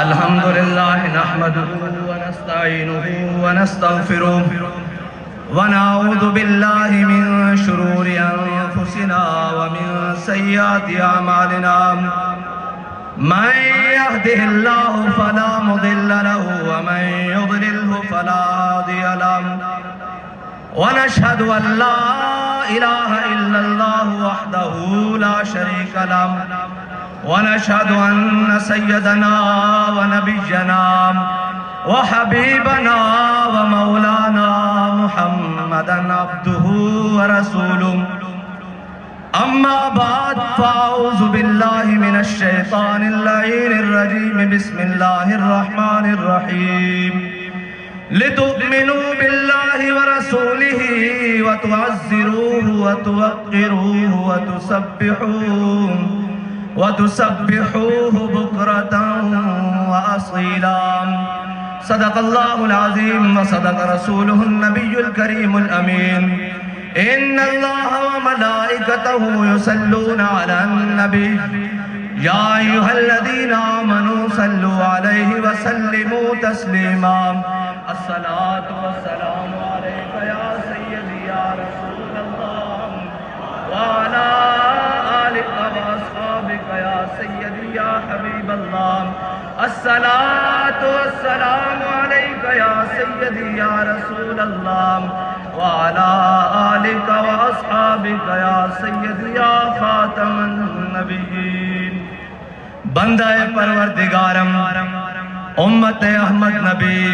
الحمدللہ نحمده ونستعینه ونستغفره ونعوذ باللہ من شرور انفسنا ومن سیئات اعمالنا من يهده الله فلا مضل له ومن يضلله فلا هادي له ونشهد ان لا اله الا الله وحده لا شريك له ونشهد أن سيدنا ونبينا وحبيبنا ومولانا محمدا عبده ورسوله أما بعد فأعوذ بالله من الشيطان اللعين الرجيم بسم الله الرحمن الرحيم لتؤمنوا بالله ورسوله وتعزروه وتوقروه وتسبحوه بكرة وأصيلا صدق الله العظيم وصدق رسوله النبي الكريم الأمين إن الله وملائكته يصلون على النبي يا أيها الذين آمنوا صلوا عليه وسلموا تسليما الصلاة والسلام عليك يا سيدي يا رسول الله وعلى آلك وأصحابك يا سيدي يا حبيب الله الصلاة والسلام عليك يا سيدي يا رسول الله وعلى آلك وأصحابك يا سيدي يا خاتم النبيين بندہ پروردگارم امت احمد نبی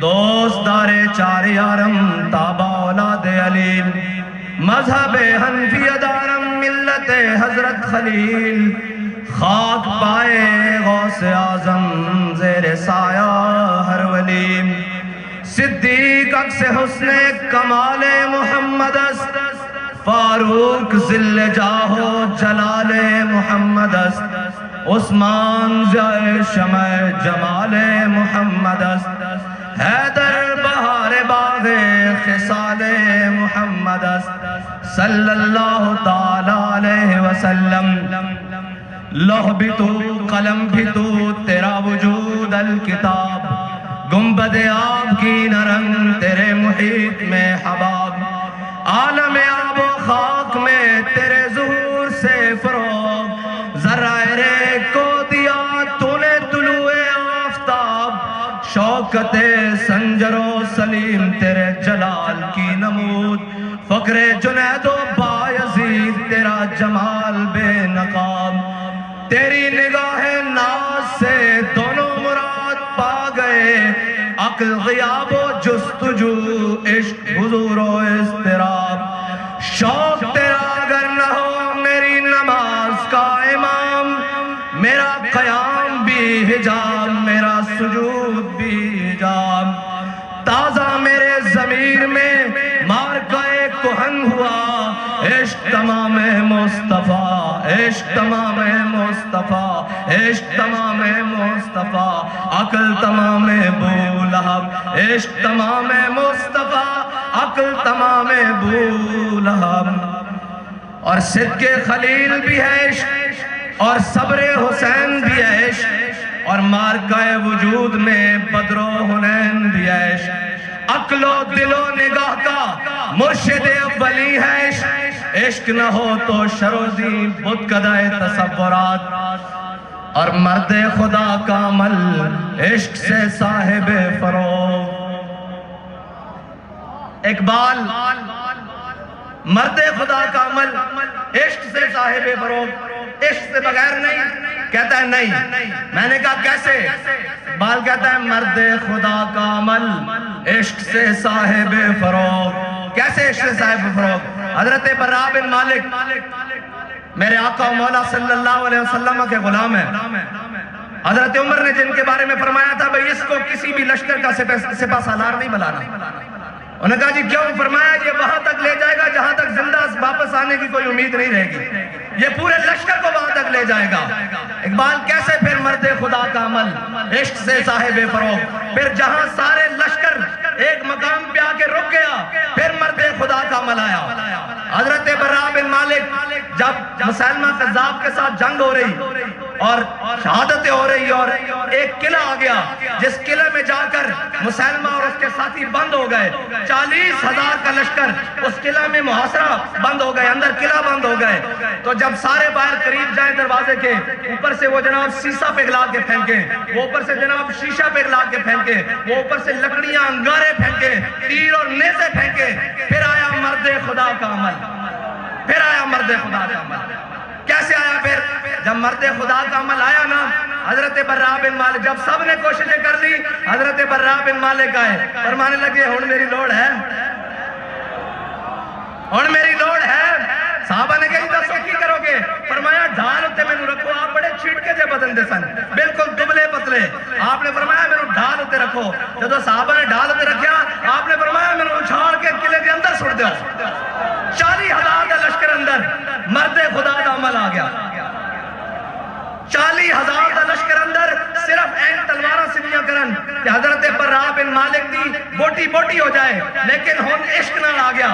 دوست دار چار یارم تابع اولاد علی مذہب حنفی دارم ملت حضرت خلیل خاک پائے غوث اعظم زیر سایہ ہر ولی صدیق عکس حسن کمال محمد است فاروق ذل جاہ و جلال محمد است عثمان ضیاء شمع جمال محمد است حیدر بہار باغ خصال محمد است صلی اللہ تعالی علیہ وسلم لوح بھی تو قلم بھی تو تیرا وجود الکتاب گنبد آب کی نرنگ تیرے محیط میں حباب عالم آب و خاک میں تیرے ظہور سے فروغ ذرائع کو دیا تو نے طلوع آفتاب شوکت سنجر و سلیم تیرے جلال کی نمود فقر جنید و بایزید تیرا جمال بے نقاب تیری نگاہ ناز سے دونوں مراد پا گئے عقل غیاب و جستجو عشق حضور و اضطراب شوق تیرا اگر نہ ہو میری نماز کا امام میرا قیام بھی حجاب میرا سجود بھی حجاب تازہ میرے ضمیر میں مارکہ کہن ہوا عشق تمام مصطفیٰ عشق تمام مصطفیٰ عشق تمام مصطفیٰ عقل تمام بولہب عشق تمام مصطفیٰ عقل تمام بولہب اور صدق خلیل بھی ہے عشق اور صبر حسین بھی ہے عشق اور مارکہ وجود میں بدر و حنین بھی ہے عشق عقل و دل و نگاہ کا مرشد اولی ہے عشق عشق نہ ہو تو شروزی بت کدہ تصورات اور مرد خدا کا عمل عشق سے صاحب فروغ اقبال مرد خدا کا عمل عشق سے صاحب فروغ عشق سے بغیر نہیں کہتا ہے نہیں میں نے کہا کیسے بال کہتا ہے مرد خدا کا عمل عشق سے صاحب فروغ کیسے عشق سے صاحب فروغ حضرت براء بن مالک میرے آقا و مولا صلی اللہ علیہ وسلم کے غلام ہیں حضرت عمر نے جن کے بارے میں فرمایا تھا بھئی اس کو کسی بھی لشکر کا سپہ سالار نہیں بلانا انہوں نے کہا جی کیوں فرمایا یہ وہاں تک لے جائے گا جہاں تک زندہ واپس آنے کی کوئی امید نہیں رہے گی یہ پورے لشکر کو وہاں تک لے جائے گا۔ اقبال کیسے پھر مرد خدا کا عمل عشق سے صاحب فروغ، پھر جہاں سارے لشکر ایک مقام پہ آ کے رک گیا پھر مرد خدا کا عمل آیا۔ حضرت براء بن مالک جب مسلمہ کذاب کے ساتھ جنگ ہو رہی اور شہادتیں ہو رہی اور ایک قلعہ آ گیا جس قلعے میں جا کر مسلمہ اور اس کے ساتھی بند ہو گئے، 40,000 کا لشکر اس قلعہ میں محاصرہ بند ہو گئے، اندر قلعہ بند ہو گئے۔ تو جب سارے باہر قریب جائیں دروازے کے اوپر سے وہ جناب سیسا پگھلا کے پھینکیں، وہ اوپر سے جناب شیشہ پگھلا کے پھینکیں، وہ اوپر سے لکڑیاں انگارے پھینکیں، تیر اور نیزے پھینکیں، پھر آیا مرد خدا کا عمل، پھر آیا مرد خدا کا عمل۔ کیسے آیا پھر؟ جب مرد خدا کا عمل آیا نا، حضرت براء بن مالک جب سب نے کوششیں کر لی، حضرت براء بن مالک آئے، فرمانے لگے ہن میری لوڑ ہے، ہن میری لوڑ ہے۔ صحابہ نے کہا دسو کی کرو گے؟ فرمایا ڈھال اتے میں رکھو، آپ بڑے چھٹکے جے بدن دے سن، بالکل دبلے پتلے، آپ نے فرمایا میں ڈھال اتے رکھو۔ جب صحابہ نے ڈھال اتے رکھیا، آپ نے فرمایا میں اچھاڑ کے قلعے کے اندر سٹ دیو۔ 40,000 کا لشکر اندر، مرد خدا کا عمل آ گیا۔ 40,000 کا لشکر اندر، صرف این تلوارہ سنیاں کرن کہ حضرت براء بن مالک دی بوٹی بوٹی ہو جائے، لیکن ہن عشق نہ آ گیا۔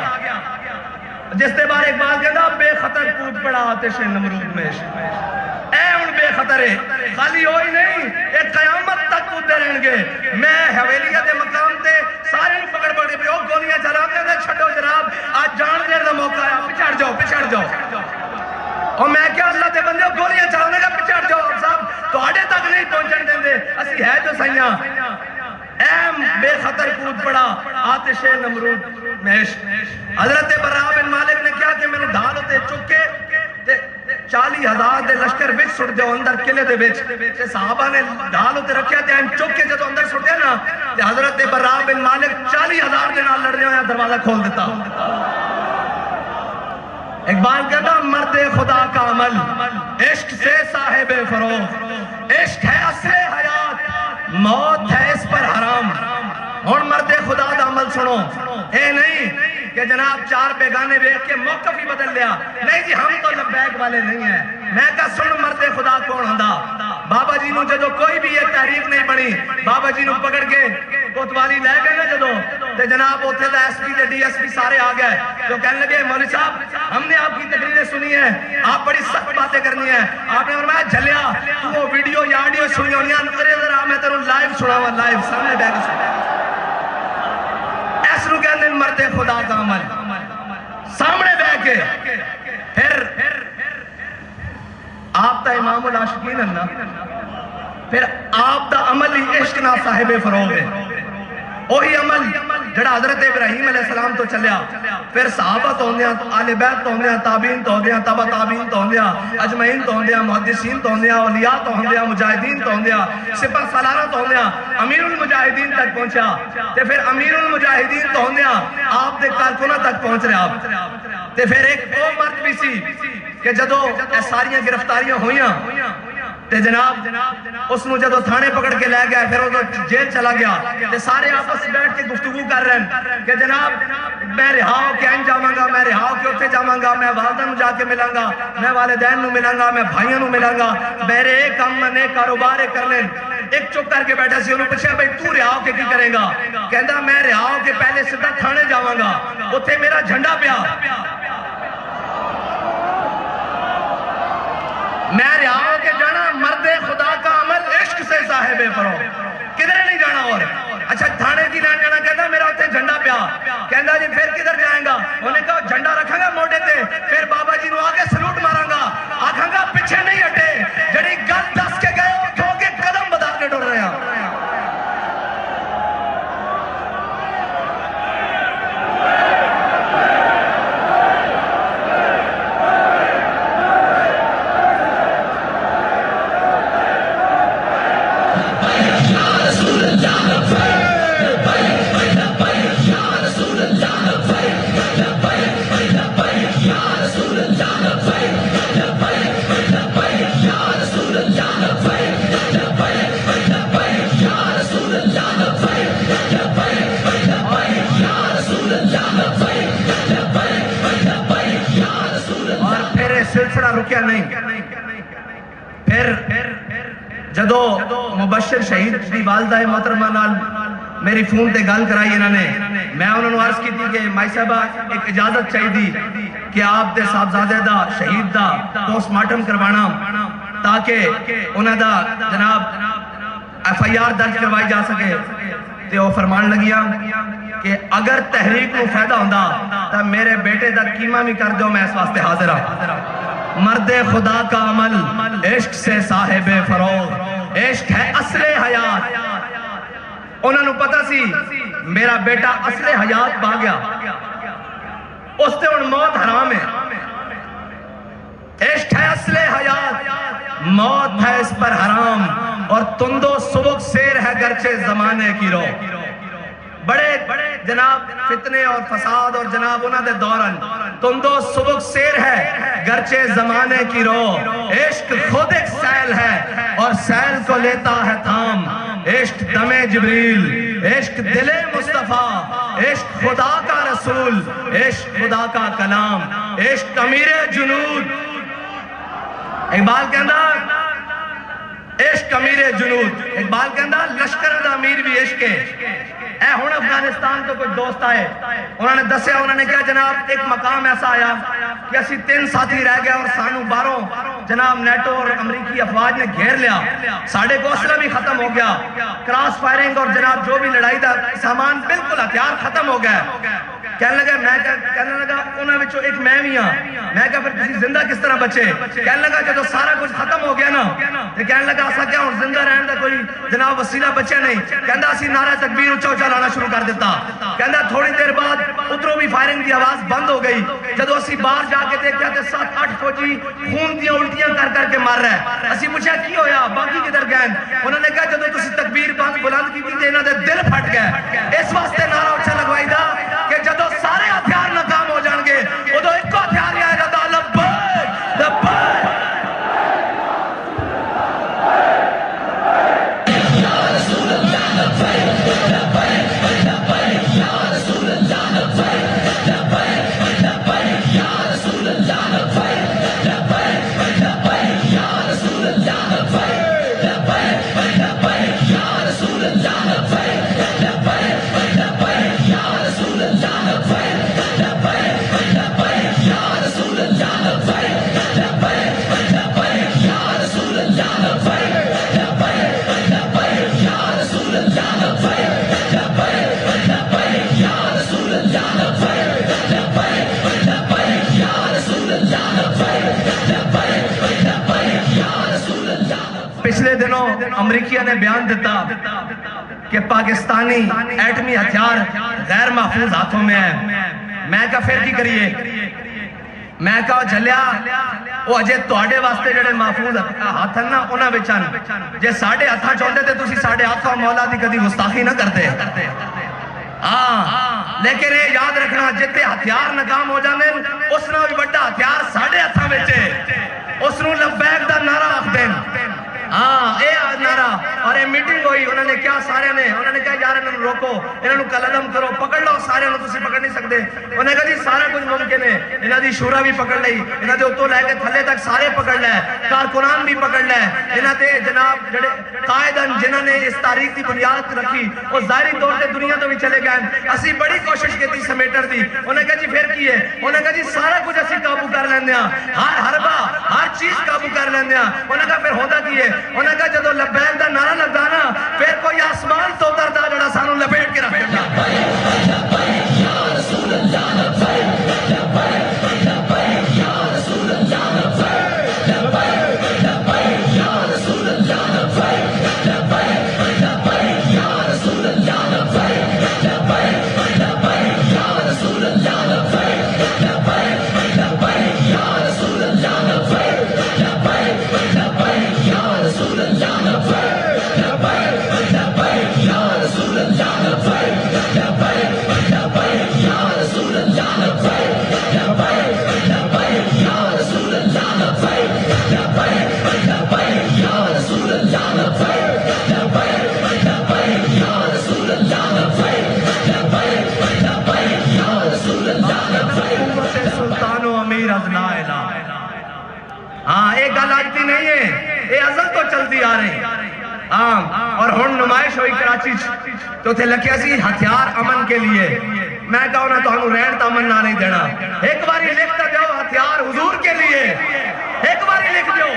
جس دے بارے اقبال کہتا بے خطر کود پڑا آتش نمرود میں عشق، اے ان بے خطرے خالی ہوئی نہیں، ایک قیامت تک کودے رہن گے۔ میں حویلیہ دے مقام تے سارے پکڑ پکڑ کے گولیاں چلاتے ہیں، چھٹو جناب آج جان دیر دا موقع ہے، پچھڑ جاؤ پچھڑ جاؤ۔ اور میں کیا اللہ دے بندے گولیاں چلانے کا پچھڑ جاؤ، صاحب تو آڑے تک نہیں پہنچن دیں دے، اسی ہے جو سیاں۔ اے بے خطر کود پڑا آتش نمرود میں عشق۔ حضرت براء بن مالک نے کیا کہ میں نے ڈھال ہوتے چکے 40,000 دے لشکر بچ سٹ دیو اندر قلعے دے بچ، تے صحابہ نے ڈھال ہوتے رکھیا تے چک کے جدو اندر سٹ دیا نا تے حضرت براء بن مالک 40,000 دے نال لڑنے ہویا دروازہ کھول دیتا۔ اقبال کہتا مرد خدا کا عمل عشق سے صاحب فروغ، عشق ہے اصل حیات، موت ہے اس پر حرام۔ اور مرد خدا کا عمل سنو، اے نہیں کہ جناب چار بیگانے بیٹھ کے موقف ہی بدل لیا، نہیں جی ہم تو لبیک والے نہیں ہیں۔ میں کہا سن مرد خدا کون ہوندا؟ بابا جی نو جدو کوئی بھی یہ تحریک نہیں بنی، بابا جی نو پکڑ کے کوتوالی لے گئے نا جدو تے جناب اوتھے دا ایس پی تے ڈی ایس پی سارے آ گئے، تو کہنے لگے مولوی صاحب ہم نے آپ کی تقریریں سنی ہیں، آپ بڑی سخت باتیں کرنی ہیں۔ آپ نے فرمایا جھلیا تو وہ ویڈیو یا آڈیو سنی ہونی ہیں، نظرے ذرا میں تیروں لائیو سناواں، لائیو سامنے بیٹھ کے سنا۔ ایس نو کہندے مرد خدا کا عمل، سامنے بیٹھ کے پھر آپ تا امام العاشقین ہے نا، پھر آپ دا عمل ہی عشق نہ صاحب فروغ ہے۔ وہی عمل جڑا حضرت ابراہیم علیہ السلام تو چلیا، پھر صحابہ تو ہوندیاں، آل بیت تو ہوندیاں، تابعین تو ہوندیاں، تبع تابعین تو ہوندیاں، اجمعین تو ہوندیاں، محدثین تو ہوندیاں، اولیاء تو ہوندیاں، مجاہدین تو ہوندیاں، سپہ سالارہ تو ہوندیاں، امیر المجاہدین تک پہنچا، تے پھر امیر المجاہدین تو ہوندیاں آپ دے کارکنہ تک پہنچ رہے آپ، تے پھر ایک وہ مرد بھی سی کہ جدو اے ساریاں گرفتاریاں ہوئیاں تے جناب اس نو جدو تھانے پکڑ کے لے گیا، پھر وہ جیل چلا گیا، تے سارے آپس بیٹھ کے گفتگو کر رہے ہیں کہ جناب میں رہا ہو کے این جاواں گا، میں رہا ہو کے اتھے جاواں گا، میں والدہ نو جا کے ملاں گا، میں والدین نو ملاں گا، میں بھائیوں نو ملاں گا، میرے ایک کام میں نیک کاروبار کر لیں۔ ایک چپ کر کے بیٹھا سی، انہوں پوچھا بھائی تو رہا ہو کے کی کرے گا؟ کہندا میں رہا ہو کے پہلے سیدھا تھانے جاواں گا، اتھے میرا جھنڈا پیا، میں رہا ہو کے جانا مرد خدا کا عمل عشق سے صاحب فروغ، کدھر نہیں جانا اور اچھا تھانے کی نہ جانا، کہتا میرا اتنے جھنڈا پیا، کہتا جی پھر کدھر جائیں گا؟ انہوں نے کہا جھنڈا رکھاں گا موٹے تے، پھر بابا جی نو آگے سلوٹ ماراں گا، آکھاں گا پیچھے نہیں ہٹے، جڑی گل دس کے گئے ہو کھو کے قدم بتا کے ڈر رہے ہیں۔ نہیں. پھر جدو مبشر شہید دی والدہ محترمہ نال میری فون تے گل کرائی انہوں نے, میں انہوں نے عرض کی تھی کہ مائی صاحبہ ایک اجازت چاہیے کہ آپ دے صاحبزادے دا شہید دا پوسٹ مارٹم کروانا تاکہ انہوں دا جناب FIR درج کروائی جا سکے. تے وہ فرمان لگیا کہ اگر تحریک کو فائدہ ہوندہ تو میرے بیٹے دا قیمہ بھی کر دو, میں اس واسطے حاضر ہوں. مرد خدا کا عمل عشق سے صاحب فروغ, عشق ہے اصل حیات. انہوں نے پتا سی میرا بیٹا اصل حیات پا گیا, اس سے ان موت حرام ہے. عشق ہے اصل حیات, موت ہے اس پر حرام, اور تندو سبک سیر ہے گرچہ زمانے کی رو. بڑے جناب فتنے اور فساد اور جناب انہوں نے دورن تندو سبک سیر ہے گرچہ زمانے کی رو. عشق خود ایک سیل ہے اور سیل کو لیتا ہے تھام. عشق دم جبریل, عشق دل مصطفیٰ, عشق خدا کا رسول, عشق خدا کا کلام, عشق امیر جنود. اقبال کہندہ عشق امیر جنود, اقبال کہندہ لشکر دا امیر بھی عشق ہے. اے ہون افغانستان تو کچھ دوست آئے, انہوں نے دسیا, انہوں نے کہا جناب ایک مقام ایسا آیا کہ اسی 3 ساتھی رہ گیا اور سانو باروں جناب نیٹو اور امریکی افواج نے گھیر لیا, ساڑھے گوسلہ بھی ختم ہو گیا, کراس فائرنگ اور جناب جو بھی لڑائی دا سامان بالکل ہتھیار ختم ہو گیا. کہنے لگا انہوں نے ایک میں بھی ہاں. میں کہا پھر کسی زندہ کس طرح بچے؟ کہنے لگا جب سارا کچھ ختم ہو گیا نا تو کہنے لگا ایسا کیا ہوں زندہ رہن دا کوئی جناب وسیلہ بچے نہیں. کہندہ اسی نعرہ تکبیر اچھا اچھا لانا شروع کر دیتا. کہندہ تھوڑی دیر بعد ادھروں بھی فائرنگ دی آواز بند ہو گئی. جدو اسی باہر جا کے دیکھا تے 7-8 فوجی خون دیاں الٹیاں کر کے مار رہا ہے. اسی پوچھا کی ہویا, باقی کدھر گئے؟ انہوں نے کہا جدو تسی تکبیر بلند کی تھی انہوں نے دل پھٹ گئے. اس واسطے نعرہ اچھا لگوائی دا کہ جدو سارے ہتھیار ناکام ہو جان گے ادو ایک کو ہتھیار آئے گا دا لبیک لبیک. پچھلے دنوں امریکہ نے بیان دیتا کہ پاکستانی ایٹمی ہتھیار غیر محفوظ ہاتھوں میں ہے. میں کہا پھر کی کریے؟ میں کہا جھلیا وہ اجے توڑے واسطے جڑے محفوظ ہاتھن نا انہاں بچان جے ساڑھے ہاتھاں چاہتے تھے تو اسی ساڑھے ہاتھاں مولا دی کدی گستاخی نہ کرتے. لیکن یہ یاد رکھنا جتے ہتھیار ناکام ہو جانے اس نے بھی بڑا ہتھیار ساڑھے ہاتھاں بچے, اس نے لبیک دا نعرہ آخ دیں. اے نعرہ اور یہ میٹنگ ہوئی, انہوں نے کیا سارے نے انہوں نے کہا یار انہوں نے روکو, انہوں نے قلم کرو, پکڑ لو سارے, انہوں تسی پکڑ نہیں سکتے. انہوں نے کہا جی سارا کچھ ممکن ہے, انہوں نے شورا بھی پکڑ لئی, انہوں نے اتو لے کے تھلے تک سارے پکڑ لے, کارکنان بھی پکڑ لے. انہوں نے جناب جڑے قائدن جنہوں نے اس تاریخ کی بنیاد رکھی وہ ظاہری طور سے دنیا تو بھی چلے گئے. اسی بڑی کوشش کی تھی سمیٹر دی. انہوں نے کہا جی پھر کی ہے؟ انہوں نے کہا جی سارا کچھ اسی قابو کر لیندے ہیں, ہر حربہ ہر چیز قابو کر لیندے ہیں. انہوں نے کہا پھر ہوتا کی ہے؟ انہوں نے کہا جدو لبیک دا نعرہ لگتا نا پھر کوئی آسمان تو اترتا جڑا سانو لپیٹ کے رکھ دیتا. آ رہی اور ہن نمائش ہوئی کراچی تو تھے لکھیا سی ہتھیار امن کے لیے. میں کہا انہاں تو ہمیں رہن تا امن نہ نہیں دینا. ایک باری لکھتا دیو ہتھیار حضور کے لیے, ایک باری لکھ دیو,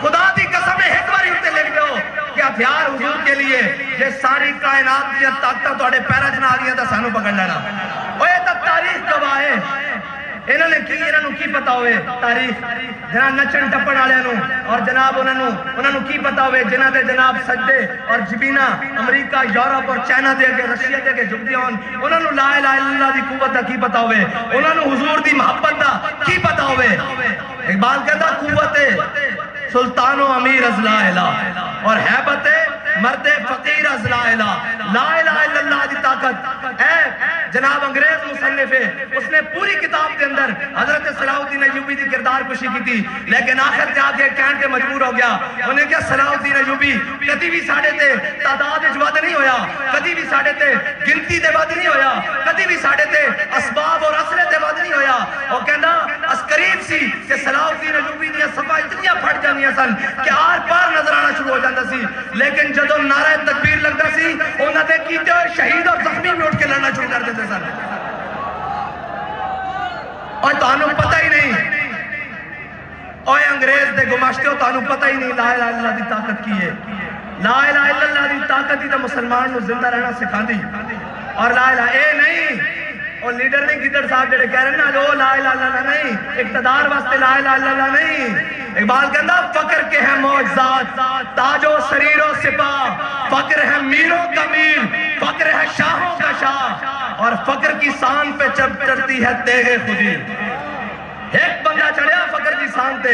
خدا دی قسم ہے ایک باری اتے لکھ دیو کہ ہتھیار حضور کے لیے. جے ساری کائنات دیا طاقتاں تواڈے پیراں چ نہ آ گئیاں تے سانو پکڑ لینا. اوے تے تاریخ گواہ ہے. انہوں نے کی پتا ہوئے تاریخ جناب نچن ٹپن والے اور جناب انہوں نے کی پتا ہوئے جنہ دے جناب سجدے اور جبینہ امریکہ یورپ اور چائنا دے کے رشیا دے کے جھک دیا انہوں نے لا الہ الا اللہ دی قوت دا کی پتا ہوئے, انہوں نے حضور دی محبت دا کی پتا ہوئے. اقبال کہتا قوت سلطان و امیر از لا الہ اور حیبت مرد فقیر از لا الہ. لا الہ الا اللہ دی طاقت اے جناب انگریز مصنف ہے, اس نے پوری کتاب کے اندر حضرت صلاح الدین ایوبی دی کردار کشی کی تھی, لیکن آخر تے آگے کہن تے مجبور ہو گیا. انہیں کیا صلاح الدین ایوبی کدی بھی ساڑھے تے تعداد اچ ود نہیں ہویا, کدی بھی ساڑھے تے گنتی تے ود نہیں ہویا, کدی بھی ساڑھے تے اسباب اور اصلے تے ود نہیں ہویا. وہ کہنا اس قریب سی کہ صلاح الدین ایوبی دیا صفحہ اتنیاں پھٹ جانیاں سن کہ آر پار نظر آنا شروع ہو جاتا سی, لیکن جدو نعرہ تکبیر لگتا سی انہاں دے کیتے ہوئے شہید اور زخمی بھی اٹھ کے لڑنا شروع کر دیتے سن. اور تانوں پتہ ہی نہیں, اوے انگریز دے گماشتے ہو تانوں پتہ ہی نہیں لا الہ الا اللہ دی طاقت کی ہے. لا الہ الا اللہ دی طاقت ہی تو مسلمان نو زندہ رہنا سکھا دی. اور لا الہ اے نہیں اور لیڈر نہیں گدڑ صاحب جڑے کہہ رہے ہیں نا جو لا الہ الا اللہ نہیں, اقتدار واسطے لا الہ الا اللہ نہیں. اقبال کہتا فقر کے ہیں معجزات تاج و سریر و سپاہ, فقر ہے میروں کا میر, فقر ہے شاہوں کا شاہ, اور فقر کی سان پہ چڑھتی ہے تیغ خودی. ایک بندہ چڑھیا فقر کی سان پہ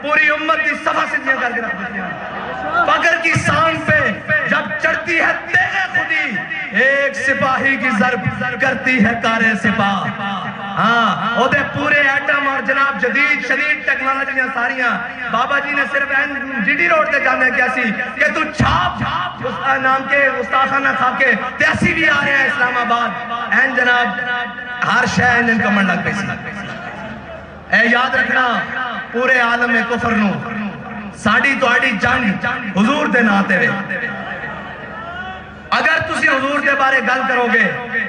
پوری امت کی صفحہ سدھیاں کر کے رکھ دیتی ہیں. فقر کی سان پہ جب چڑھتی ہے تیغ خودی, ایک سپاہی کی ضرب کرتی ہے کارے سپاہ. ہاں وہ دے پورے ایٹم اور جناب جدید شدید ٹیکنالوجیاں ساریاں بابا جی نے صرف جی ڈی روڈ تے جانے کیا سی کہ تو چھاپ نام کے استاخانہ کھا کے تیسی بھی آ رہے ہیں اسلام آباد این جناب ہر شہر ان کا من لگ پیسی. اے یاد رکھنا پورے عالم میں کفر نو ساڑی تو آڑی جنگ حضور دے ناتے رہے. اگر تسی حضور دے بارے گل کرو گے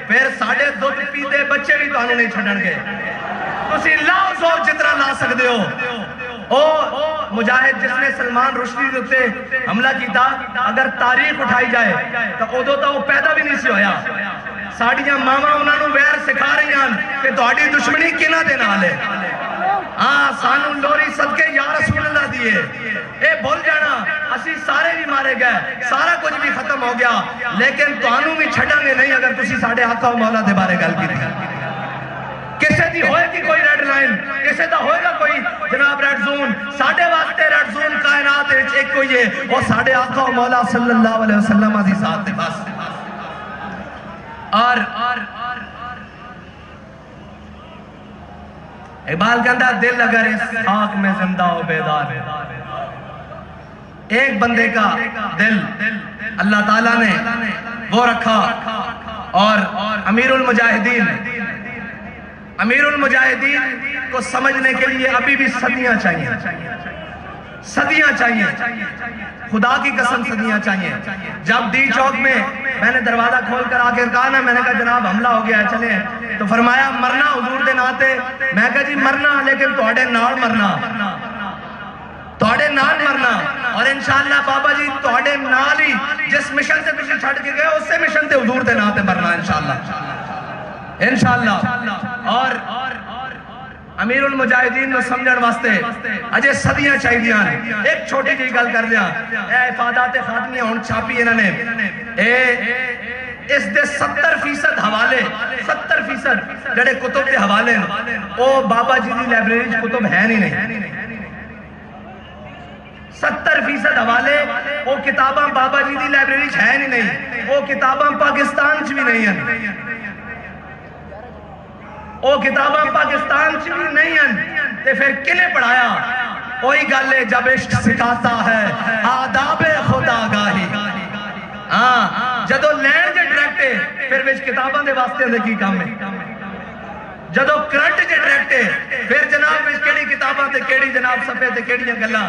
پھر ساڑھے دودھ پیتے بچے بھی تو نہیں چھڑن گے. تسی لاؤ زور جتنا لا سکتے ہو. او مجاہد جس نے سلمان رشدی دوتے حملہ کی تھا, اگر تاریخ اٹھائی جائے تو ادو تا وہ پیدا بھی نہیں سی ہویا. ساڑیاں ماما انہوں نے ویر سکھا رہی ہیں کہ تو آڑی دشمنی کنا دے نال ہے. ہاں سانو لوری صدقے یا رسول اللہ دیئے, اے بھول جانا اسی سارے بھی مارے گئے, سارا کچھ بھی ختم ہو گیا, لیکن توانوں بھی چھڑا گے نہیں اگر تسی ساڑھے آقا و مولا دے بارے گل کی تھی. کسے دی ہوئے کی کوئی ریڈ لائن, کسے دا ہوئے گا کوئی جناب ریڈ زون, ساڑھے واسطے ریڈ زون کائنات ایک کوئی ہے, اور ساڑھے آقا و مولا صلی اللہ علیہ وسلم آدھی ذات دے بس. اور اقبال کہتا ہے دل اگر اس خاک میں زندہ ہو بیدار ہے. ایک بندے کا دل اللہ تعالیٰ نے وہ رکھا, اور امیر المجاہدین کو سمجھنے کے لیے ابھی بھی صدیاں چاہیے, صدیاں چاہیے, خدا کی قسم صدیاں چاہیے. جب ڈی چوک میں نے دروازہ کھول کر آ کے کہا نا, میں نے کہا جناب حملہ ہو گیا ہے چلیں, تو فرمایا مرنا حضور دے ناتے. میں کہا جی مرنا لیکن توڑے نال مرنا, توڑے نال مرنا, اور انشاءاللہ بابا جی توڑے نال ہی جس مشن سے تسی چھڑ کے گئے اس سے مشن تے حضور دے ناتے مرنا انشاءاللہ. اور امیر المجاہدین نے سمجھن واسطے اجے صدیاں چاہی دیاں. ایک چھوٹی جی گل کر دیا, اے افادات خاتمیہ ہون چھاپی انہوں نے اس دے 70% حوالے, 70% جڑے کتب دے حوالے او بابا جی دی لائبریری کتب ہے نہیں. 70% حوالے او کتاباں بابا جی دی لائبریری ہے نہیں, او کتاباں پاکستان چ بھی نہیں ہیں, او کتاباں پاکستان چ بھی نہیں ہیں, تے پھر کنے پڑھایا؟ وہی گل ہے جب عشق سکھاتا ہے آداب خدا گاہی. ہاں جدو لین جے ڈریکٹے پھر وچ کتاباں دے واسطے دے کی کام ہے. جدو کرنٹ جے ڈریکٹے پھر جناب وچ کیڑی کتاباں تے کیڑی جناب صفحے تے کیڑیاں گلاں,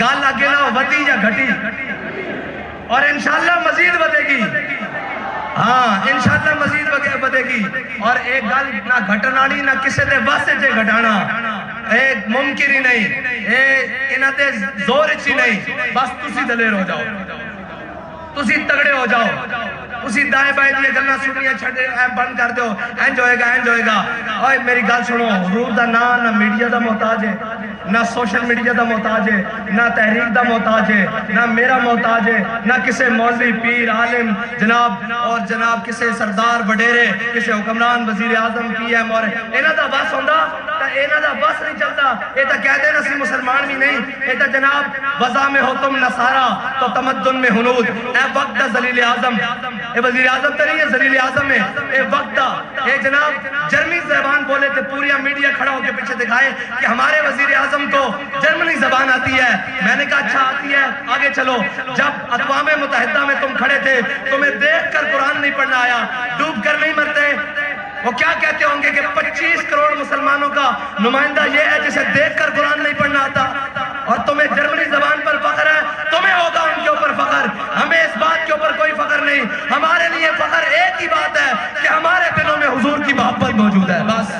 گال آگے نہ ودی یا گھٹی، اور انشاءاللہ مزید بدے گی، ہاں انشاءاللہ مزید بدے گی، اور ایک گال نہ گھٹناڑی نہ کسے دے واسے جے گھٹانا، ایک ممکن ہی نہیں، انہاں تے زور اچھی نہیں، بس تسی دلیر ہو جاؤ، تسی تگڑے ہو جاؤ، اسی دائیں بائیں دیئے گلنا سنیا چھڑے بند کر دو، اینج ہوئے گا، اوہ میری گال سنو، حضور دا نہ میڈیا دا محتاج ہے، نہ سوشل میڈیا دا محتاج ہے، نہ تحریک دا محتاج ہے، نہ میرا محتاج ہے، نہ کسے مولوی پیر عالم جناب کسے سردار وڈیرے، کسے حکمران وزیر اعظم پی ایم، اور اینا دا بس ہوندہ تا اینا دا بس نہیں چلتا، ایتا کہہ دے نسی مسلمان بھی نہیں، ایتا جناب وضع میں ہو تم نصارہ تو تمدن میں ہنود، اے وقت دا ذلیل اعظم، اے وزیر اعظم تو نہیں ہے ذلیل اعظم ہے، اے وقت دا، اے جناب جرمنی زبان بولے تھے، پوریا میڈیا کھڑا ہو کے پیچھے دکھائے کہ ہمارے وزیر اعظم کو جرمنی زبان آتی ہے، میں نے کہا اچھا آتی ہے، آگے چلو، جب اقوام متحدہ میں تم کھڑے تھے، تمہیں دیکھ کر قرآن نہیں پڑھنا آیا، ڈوب کر نہیں مرتے، وہ کیا کہتے ہوں گے کہ 25 کروڑ مسلمانوں کا نمائندہ یہ ہے جسے دیکھ کر قرآن نہیں پڑھنا آتا، اور تمہیں جرمنی زبان پر فخر ہے، تمہیں ہوگا ان کے اوپر فخر، ہمیں اس بات کے اوپر کوئی فخر نہیں، ہمارے لیے فخر ایک ہی بات ہے کہ ہمارے دلوں میں حضور کی محبت موجود ہے، بس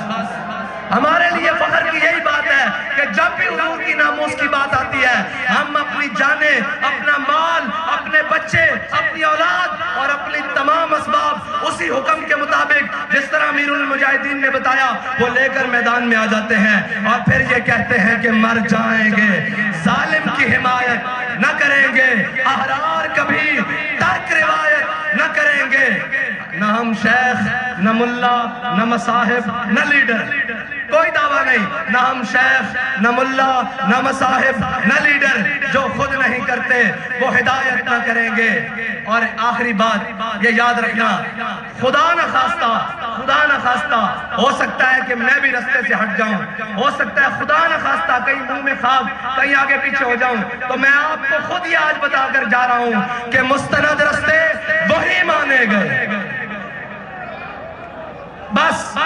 ہمارے لیے فخر کی یہی بات ہے کہ جب بھی حضور کی ناموس کی بات آتی ہے، ہم اپنی جانیں، اپنا مال، اپنے بچے، اپنی اولاد اور اپنی تمام اسباب اسی حکم کے مطابق جس طرح امیر المجاہدین نے بتایا وہ لے کر میدان میں آ جاتے ہیں، اور پھر یہ کہتے ہیں کہ مر جائیں گے، ظالم کی حمایت نہ کریں گے، احرار کبھی ترک روایت نہ کریں گے، نہ ہم شیخ، نہ ملا، نہ مصاحب، نہ لیڈر، کوئی دعویٰ نہیں، نہ ہم شیخ، نہ ملا، نہ مصاحب، نہ لیڈر، جو خود نہیں کرتے وہ ہدایت نہ کریں گے۔ اور آخری بات یہ یاد رکھنا، خدا نہ خواستہ ہو سکتا ہے کہ میں بھی رستے سے ہٹ جاؤں، ہو سکتا ہے خدا نہ خواستہ کہیں منہ میں خواب کہیں آگے پیچھے ہو جاؤں، تو میں آپ کو خود ہی آج بتا کر جا رہا ہوں کہ مستند رستے وہی مانے گئے، بس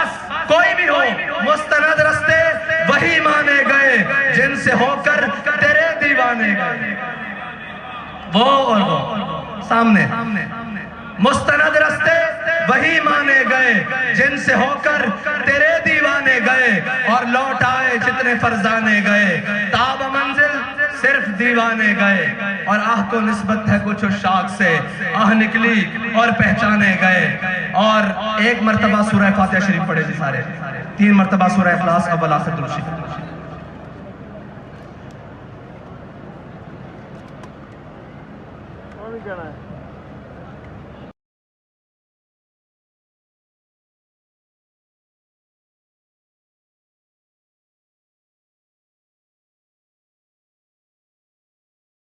کوئی بھی ہو، مستند رستے وہی مانے گئے جن سے ہو کر تیرے دیوانے گئے، وہ اور وہ سامنے، مستند رستے وہی مانے گئے جن سے ہو کر تیرے دیوانے گئے، اور لوٹ آئے جتنے فرزانے گئے، تاب منزل صرف دیوانے گئے، اور آہ کو نسبت ہے کچھ شاک سے، آہ نکلی اور پہچانے گئے۔ اور ایک مرتبہ سورہ فاتحہ شریف پڑھے جی سارے، 3 مرتبہ سورہ اخلاص اول آخر درود شریف۔ کون کہنا ہے؟